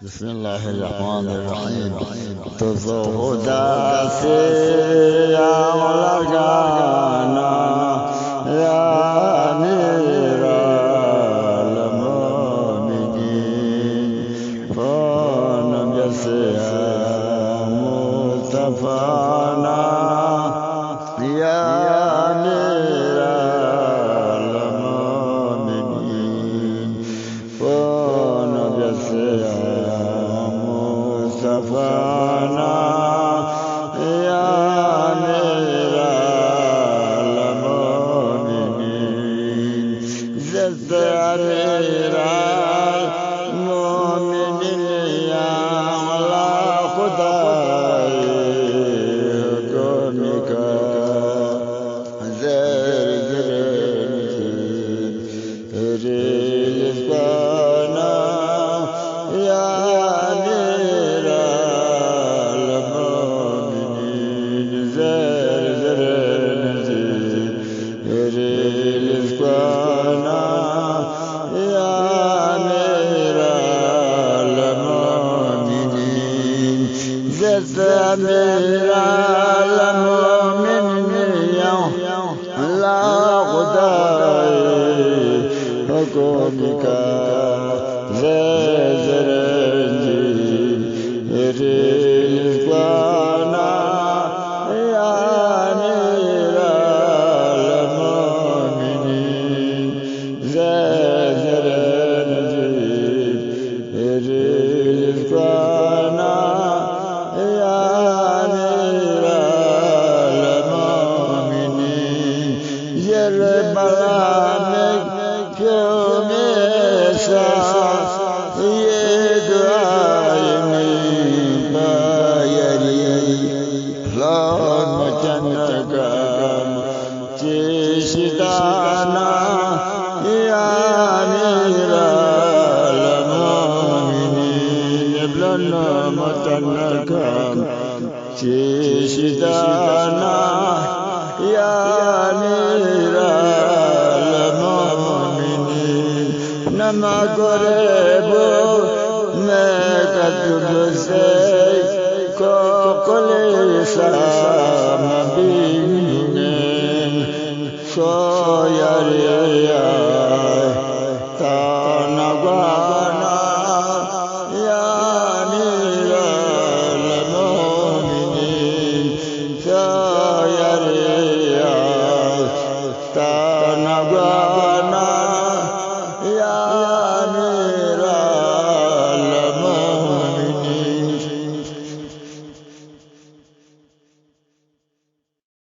بسم الله الرحمن الرحیم. تو خدا سے لگانا یا میرا المؤمنین فون جیسے مصطفیٰ یا میرا المؤمنین فون جیسے مصطفیٰ یا میرا المؤمنین زد میرا المؤمنین یا اللہ خدای حکم کا زر ریز کنا یا میرا المؤمنین لا خدای حکم کا زر ریز کنا یا میرا المؤمنین زر ریز کنا چشتانا یا میرا المؤمنین ابلن متنکم چشتانا یا میرا المؤمنین نما قربو میں کتب سے کو کل سام بھی